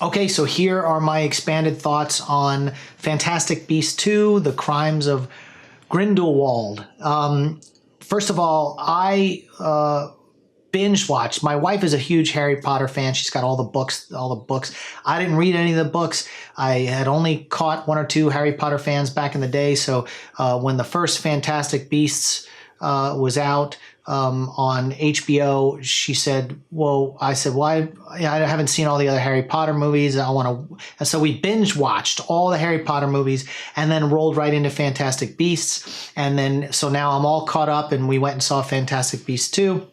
Okay, so here are my expanded thoughts on Fantastic Beasts 2, The Crimes of Grindelwald. First of all, I binge watched. My wife is a huge Harry Potter fan. She's got all the books, I didn't read any of the books. I had only caught one or two Harry Potter fans back in the day. So when the first Fantastic Beasts was out on HBO, she said, well, I said, why? I haven't seen all the other Harry Potter movies. I want to. And so we binge watched all the Harry Potter movies and then rolled right into Fantastic Beasts. And then, so now I'm all caught up, and we went and saw Fantastic Beasts 2.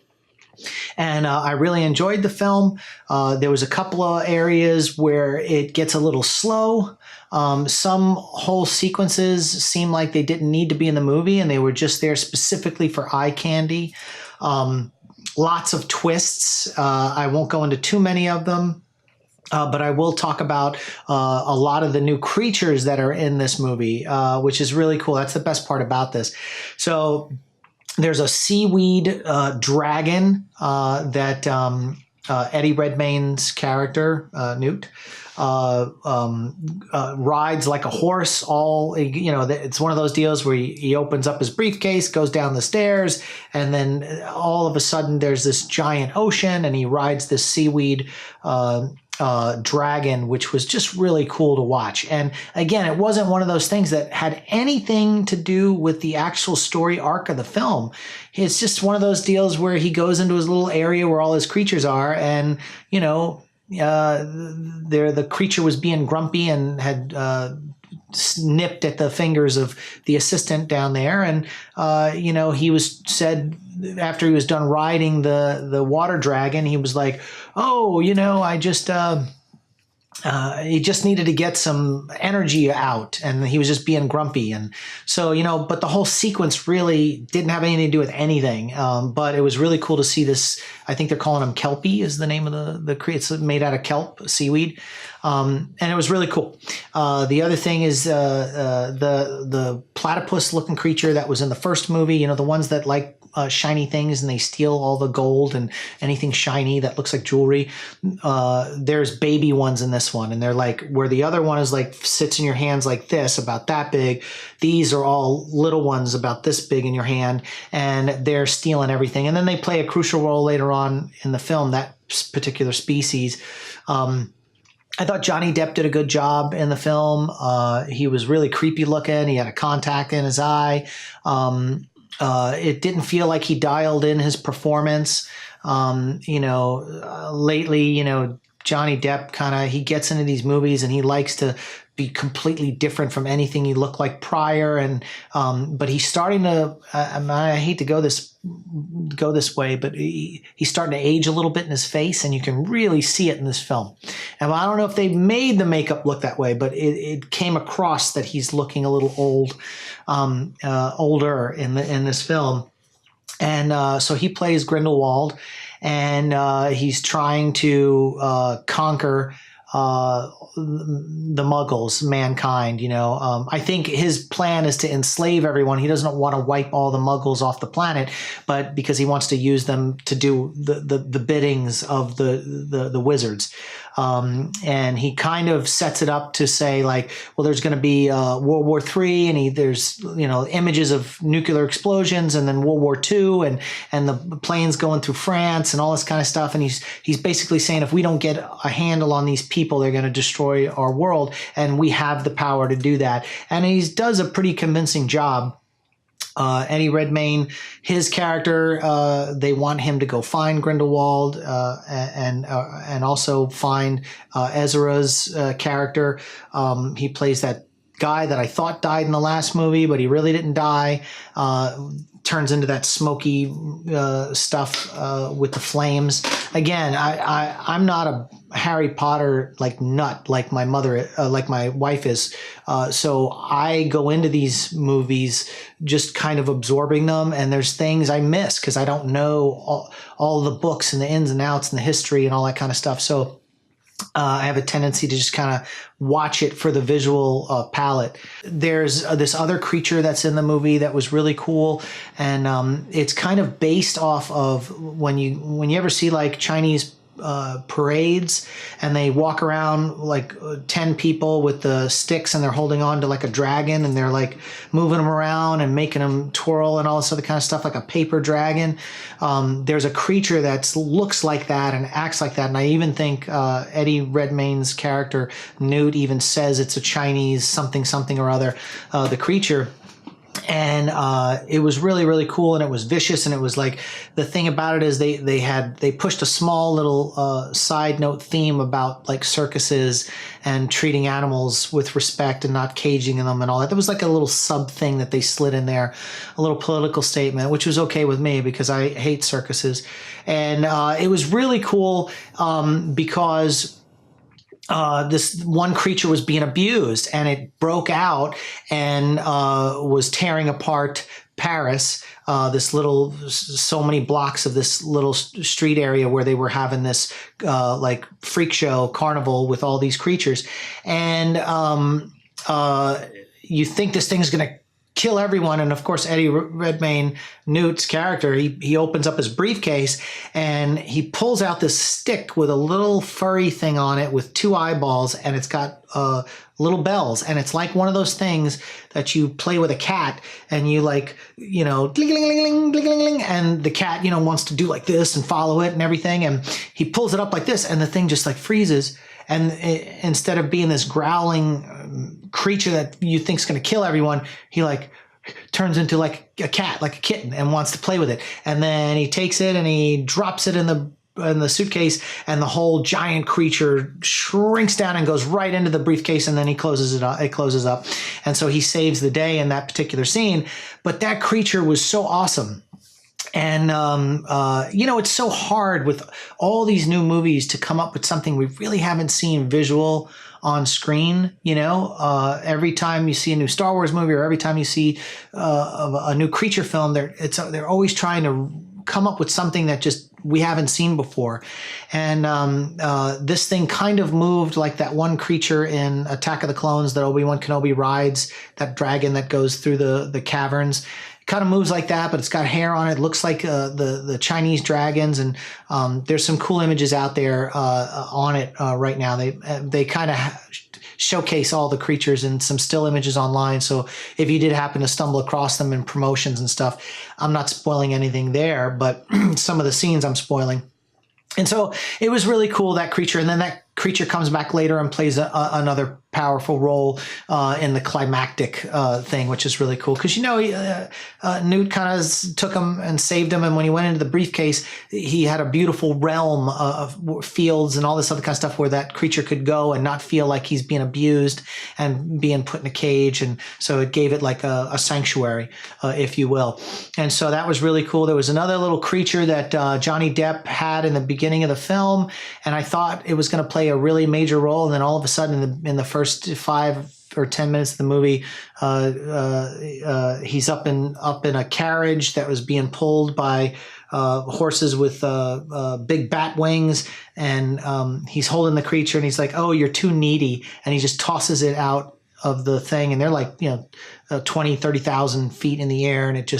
And I really enjoyed the film. There was a couple of areas where it gets a little slow. Some whole sequences seem like they didn't need to be in the movie, and they were just there specifically for eye candy. Lots of twists. I won't go into too many of them. But I will talk about a lot of the new creatures that are in this movie, which is really cool. That's the best part about this. So there's a seaweed dragon that Eddie Redmayne's character, Newt, rides like a horse. It's one of those deals where he opens up his briefcase, goes down the stairs, and then all of a sudden there's this giant ocean, and he rides this seaweed dragon, which was just really cool to watch. And again, it wasn't one of those things that had anything to do with the actual story arc of the film. It's just one of those deals where he goes into his little area where all his creatures are, and the creature was being grumpy and had nipped at the fingers of the assistant down there, and he was said after he was done riding the water dragon, he was like, oh, I just he just needed to get some energy out, and he was just being grumpy. And so, but the whole sequence really didn't have anything to do with anything. But it was really cool to see this. I think they're calling him Kelpie is the name of the it's made out of kelp, seaweed. And it was really cool. The other thing is the platypus looking creature that was in the first movie, the ones that like shiny things and they steal all the gold and anything shiny that looks like jewelry. There's baby ones in this one, and they're like, where the other one is like sits in your hands like this, about that big. These are all little ones about this big in your hand, and they're stealing everything. And then they play a crucial role later on in the film, that particular species. I thought Johnny Depp did a good job in the film. He was really creepy looking. He had a contact in his eye. It didn't feel like he dialed in his performance. Lately, Johnny Depp he gets into these movies and he likes to be completely different from anything he looked like prior. And, but he's starting to, I hate to go this way, but he's starting to age a little bit in his face, and you can really see it in this film. And I don't know if they made the makeup look that way, but it came across that he's looking a little older in this film. And so he plays Grindelwald, and he's trying to conquer the Muggles, mankind. I think his plan is to enslave everyone. He doesn't want to wipe all the Muggles off the planet, but because he wants to use them to do the biddings of the wizards. And he kind of sets it up to say, like, well, there's going to be World War III, and there's images of nuclear explosions, and then World War II, and the planes going through France and all this kind of stuff. And he's basically saying, if we don't get a handle on these people, they're going to destroy our world, and we have the power to do that. And he does a pretty convincing job. Eddie Redmayne, his character, they want him to go find Grindelwald and also find Ezra's character. He plays that guy that I thought died in the last movie, but he really didn't die. Turns into that smoky stuff with the flames. Again, I'm not a Harry Potter nut like my mother, like my wife is. So I go into these movies just kind of absorbing them, and there's things I miss because I don't know all the books and the ins and outs and the history and all that kind of stuff. So I have a tendency to just kind of watch it for the visual palette. There's this other creature that's in the movie that was really cool, and it's kind of based off of when you ever see like Chinese parades, and they walk around like 10 people with the sticks, and they're holding on to like a dragon, and they're like moving them around and making them twirl and all this other kind of stuff, like a paper dragon. There's a creature that looks like that and acts like that, and I even think Eddie Redmayne's character Newt even says it's a Chinese something or other, the creature. And it was really, really cool, and it was vicious, and it was like, the thing about it is they pushed a small little side note theme about like circuses and treating animals with respect and not caging them and all that. There was like a little sub thing that they slid in there, a little political statement, which was okay with me because I hate circuses. And it was really cool because this one creature was being abused, and it broke out and was tearing apart Paris, this little, so many blocks of this little street area where they were having this like freak show carnival with all these creatures. And you think this thing's going to kill everyone. And of course, Eddie Redmayne, Newt's character, he opens up his briefcase and he pulls out this stick with a little furry thing on it with 2 eyeballs, and it's got little bells. And it's like one of those things that you play with a cat, and you like, gling, and the cat, wants to do like this and follow it and everything. And he pulls it up like this, and the thing just like freezes. And instead of being this growling creature that you think is going to kill everyone, he like turns into like a cat, like a kitten, and wants to play with it. And then he takes it and he drops it in the suitcase, and the whole giant creature shrinks down and goes right into the briefcase, and then he closes it up. It closes up, and so he saves the day in that particular scene. But that creature was so awesome. And, it's so hard with all these new movies to come up with something we really haven't seen visual on screen. Every time you see a new Star Wars movie, or every time you see a new creature film, they're always trying to come up with something that just we haven't seen before. And this thing kind of moved like that one creature in Attack of the Clones that Obi-Wan Kenobi rides, that dragon that goes through the caverns. Kind of moves like that, but it's got hair on it. It looks like the Chinese dragons, and there's some cool images out there on it right now. They kind of showcase all the creatures and some still images online. So if you did happen to stumble across them in promotions and stuff, I'm not spoiling anything there, but some of the scenes I'm spoiling. And so it was really cool, that creature. And then that creature comes back later and plays another powerful role in the climactic thing, which is really cool. Because, Newt kind of took him and saved him. And when he went into the briefcase, he had a beautiful realm of fields and all this other kind of stuff where that creature could go and not feel like he's being abused and being put in a cage. And so it gave it like a sanctuary, if you will. And so that was really cool. There was another little creature that Johnny Depp had in the beginning of the film, and I thought it was going to play a really major role. And then all of a sudden in the first 5 or 10 minutes of the movie, he's up in a carriage that was being pulled by horses with big bat wings, and he's holding the creature, and he's like, "Oh, you're too needy," and he just tosses it out of the thing, and they're like 20, 30,000 feet in the air, and it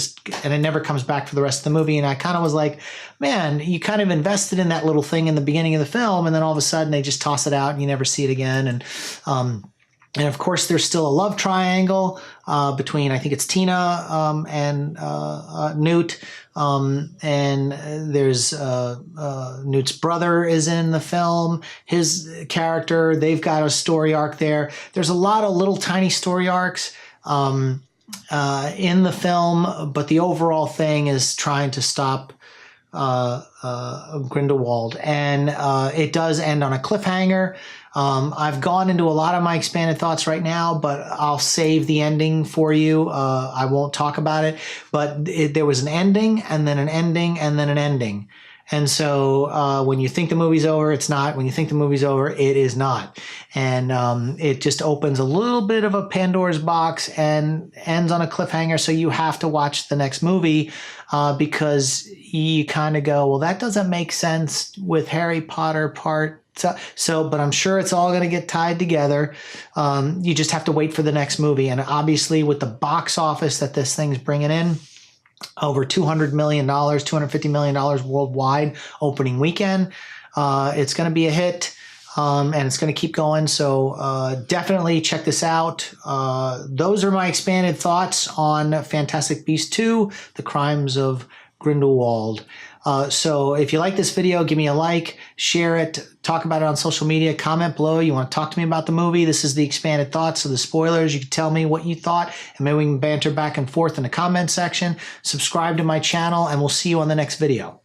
never comes back for the rest of the movie. And I kind of was like, man, you kind of invested in that little thing in the beginning of the film, and then all of a sudden they just toss it out and you never see it again. And of course, there's still a love triangle between, I think it's Tina and Newt. And there's Newt's brother is in the film. His character, they've got a story arc there. There's a lot of little tiny story arcs in the film, but the overall thing is trying to stop Grindelwald. And it does end on a cliffhanger. I've gone into a lot of my expanded thoughts right now, but I'll save the ending for you. I won't talk about it, but there was an ending, and then an ending, and then an ending. And so when you think the movie's over, it's not. When you think the movie's over, it is not. And it just opens a little bit of a Pandora's box and ends on a cliffhanger. So you have to watch the next movie because you kind of go, well, that doesn't make sense with Harry Potter part. But I'm sure it's all going to get tied together. You just have to wait for the next movie. And obviously with the box office that this thing's bringing in, over $200 million, $250 million worldwide opening weekend. It's going to be a hit. And it's going to keep going. So definitely check this out. Those are my expanded thoughts on Fantastic Beasts 2, The Crimes of Grindelwald. So if you like this video, give me a like, share it, talk about it on social media, comment below. You want to talk to me about the movie? This is the expanded thoughts of the spoilers. You can tell me what you thought, and maybe we can banter back and forth in the comment section. Subscribe to my channel, and we'll see you on the next video.